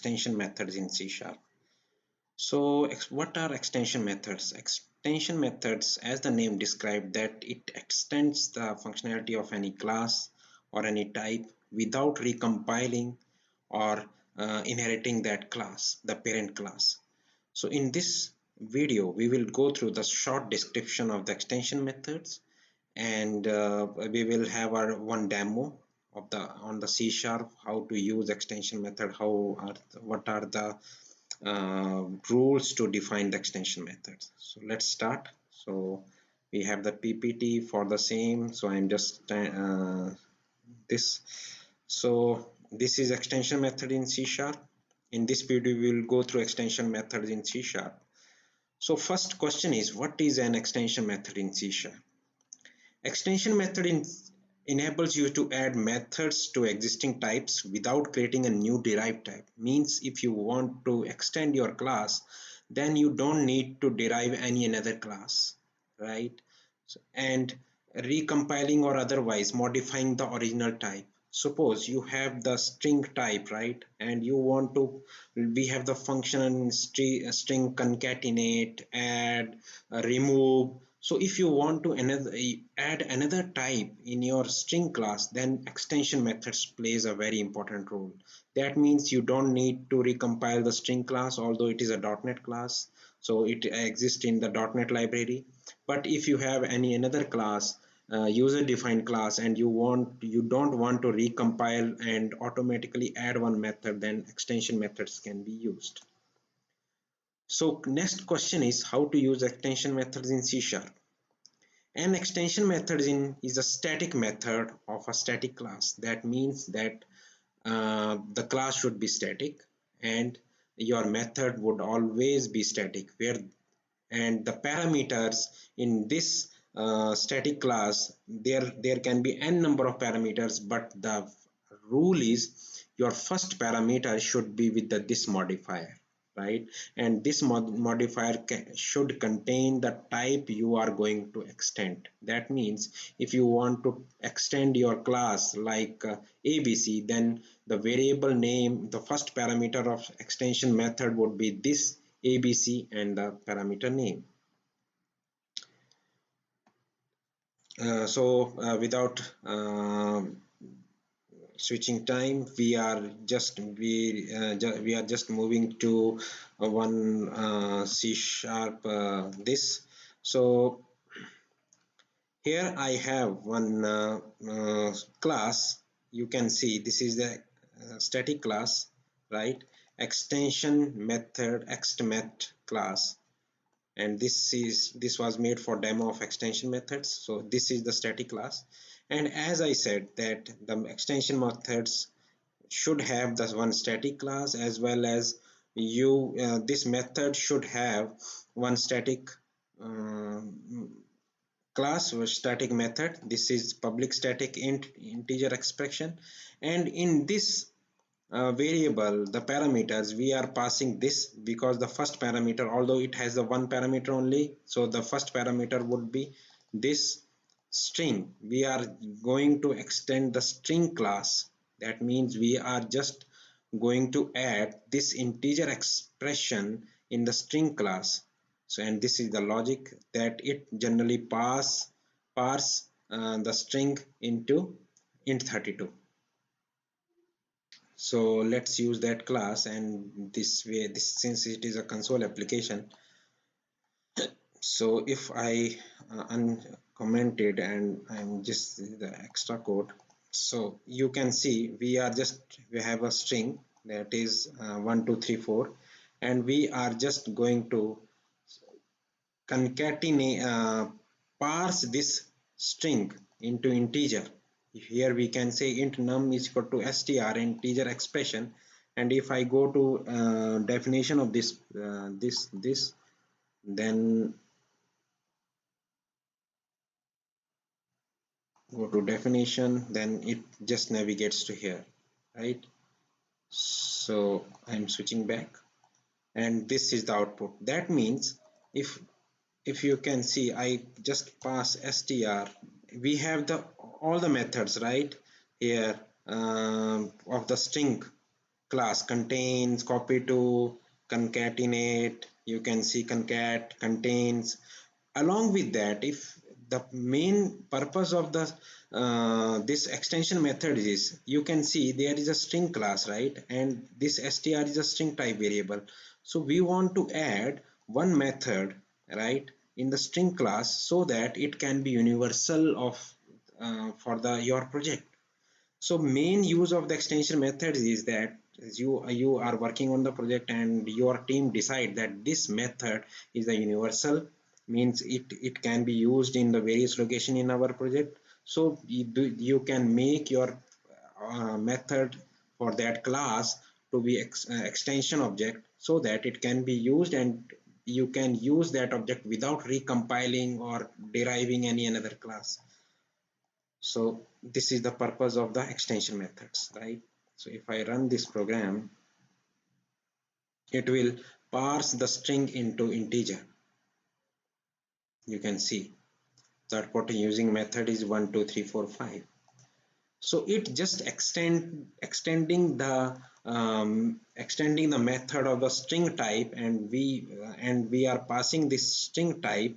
extension methods in C sharp. So what are extension methods? Extension methods, as the name describes, that it extends the functionality of any class or any type without recompiling or inheriting that class, the parent class. So in this video, we will go through the short description of the extension methods, and we will have our one demo of the on the C sharp, how to use extension method, what are the rules to define the extension methods. So let's start. So we have the PPT for the same. So I'm just this. So this is extension method in C sharp. In this video, we will go through extension methods in C sharp. So first question is, what is an extension method in C sharp? Extension method enables you to add methods to existing types without creating a new derived type. Means if you want to extend your class, then you don't need to derive any another class, right? And recompiling or otherwise modifying the original type. Suppose you have the string type, right? And you want to, we have the function string concatenate, add, remove. So if you want to add another type in your string class, then extension methods plays a very important role. That means you don't need to recompile the string class, although it is a .NET class, so it exists in the .NET library. But if you have any another class, user defined class, and you don't want to recompile and automatically add one method, then extension methods can be used. So next question is how to use extension methods in C sharp. An extension method is a static method of a static class. That means that the class should be static and your method would always be static, where and the parameters in this static class, there can be n number of parameters, but the rule is your first parameter should be with this modifier, right? And this modifier should contain the type you are going to extend. That means if you want to extend your class like ABC, then the variable name, the first parameter of extension method would be this ABC and the parameter name. Without switching time, we are just moving to one C sharp this. So here I have one class. You can see this is the static class, right? Extension method xmet class, and this was made for demo of extension methods. So this is the static class, and as I said that the extension methods should have this one static class, as well as this method should have one static uh, class or static method. This is public static integer expression, and in this variable, the parameters, we are passing this because the first parameter, although it has the one parameter only, so the first parameter would be this string. We are going to extend the string class. That means we are just going to add this integer expression in the string class. So, and this is the logic that it generally parse the string into int32. So let's use that class, and this way, this since it is a console application, so if I uncommented and I'm just the extra code, so you can see we have a string that is 1 2 3 4, and we are just going to concatenate parse this string into integer. Here we can say int num is equal to str, integer expression, and if I go to definition of this, then go to definition, then it just navigates to here, right? So I'm switching back, and this is the output. That means if you can see, I just pass str. We have the all the methods right here of the string, class contains, copy to, concatenate, you can see concat, contains. Along with that, if the main purpose of the this extension method is, you can see there is a string class, right? And this str is a string type variable. So we want to add one method, right, in the string class so that it can be universal of for the your project. So main use of the extension methods is that you are working on the project and your team decide that this method is a universal, means it can be used in the various location in our project. So you can make your method for that class to be extension object so that it can be used and you can use that object without recompiling or deriving any another class. So this is the purpose of the extension methods, right? So if I run this program, it will parse the string into integer. You can see that what using method is 1 2 3 4 5. So it just extending the method of the string type, and we are passing this string type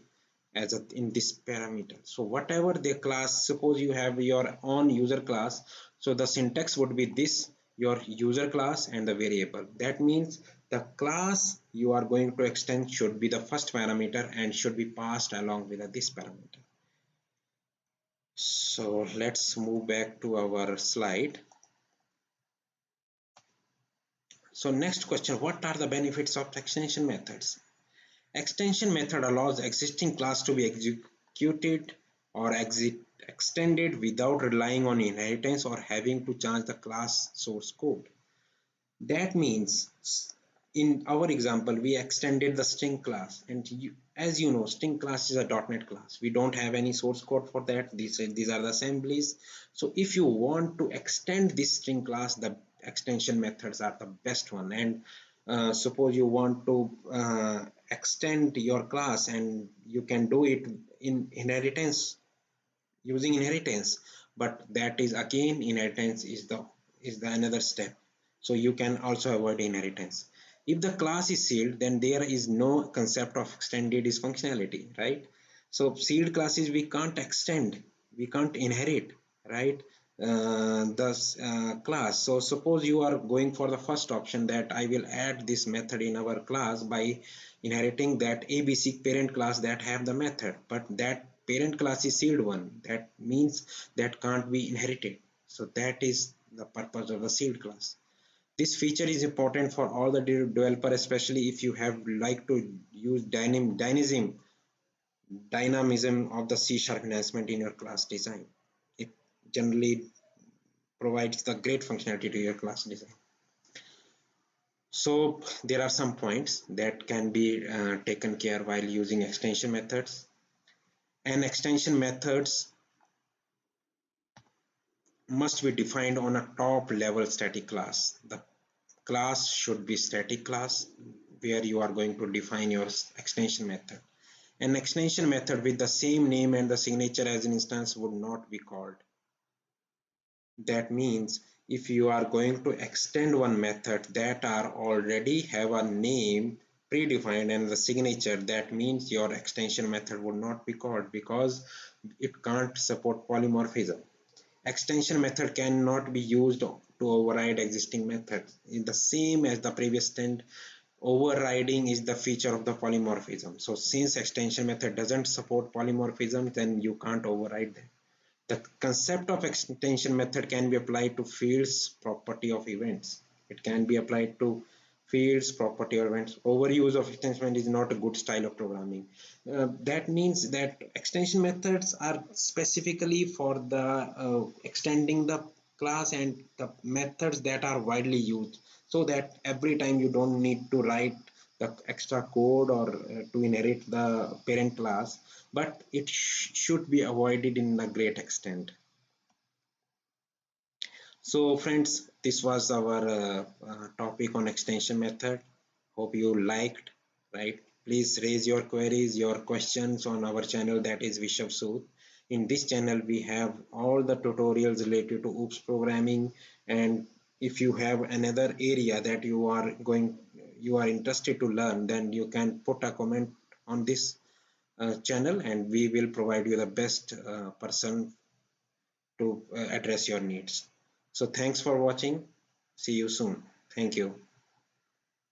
as a, in this parameter. So whatever the class, suppose you have your own user class, so the syntax would be this, your user class and the variable. That means the class you are going to extend should be the first parameter and should be passed along with this parameter. So let's move back to our slide. So next question, what are the benefits of extension methods? Extension method allows existing class to be executed or extended without relying on inheritance or having to change the class source code. That means in our example, we extended the string class, and as you know, string class is a .NET class. We don't have any source code for that. These are the assemblies. So if you want to extend this string class, the extension methods are the best one. And suppose you want to extend your class, and you can do it in inheritance, using inheritance, but that is again, inheritance is the another step. So you can also avoid inheritance. If the class is sealed, then there is no concept of extended is functionality, right? So sealed classes we can't extend, we can't inherit, right? The class. So suppose you are going for the first option, that I will add this method in our class by inheriting that ABC parent class that have the method, but that parent class is sealed one. That means that can't be inherited. So that is the purpose of the sealed class. This feature is important for all the developer, especially if you have like to use dynamism of the C# enhancement in your class design. It generally provides the great functionality to your class design. So there are some points that can be taken care while using extension methods. And extension methods must be defined on a top level static class. The class should be static class where you are going to define your extension method. An extension method with the same name and the signature as an instance would not be called. That means if you are going to extend one method that are already have a name predefined and the signature, that means your extension method would not be called because it can't support polymorphism. Extension method cannot be used to override existing methods. It's the same as the previous stand. Overriding is the feature of the polymorphism. So since extension method doesn't support polymorphism, then you can't override them. The concept of extension method can be applied to fields, property of events. It can be applied to fields, property or events. Overuse of extension is not a good style of programming. That means that extension methods are specifically for the extending the class and the methods that are widely used, so that every time you don't need to write the extra code or to inherit the parent class, but it should be avoided in a great extent. So friends, this was our topic on extension method. Hope you liked, right? Please raise your queries, your questions on our channel, that is Vishav Sood. In this channel, we have all the tutorials related to OOPS programming, and if you have another area that you are interested to learn, then you can put a comment on this channel, and we will provide you the best person to address your needs. So thanks for watching. See you soon. Thank you.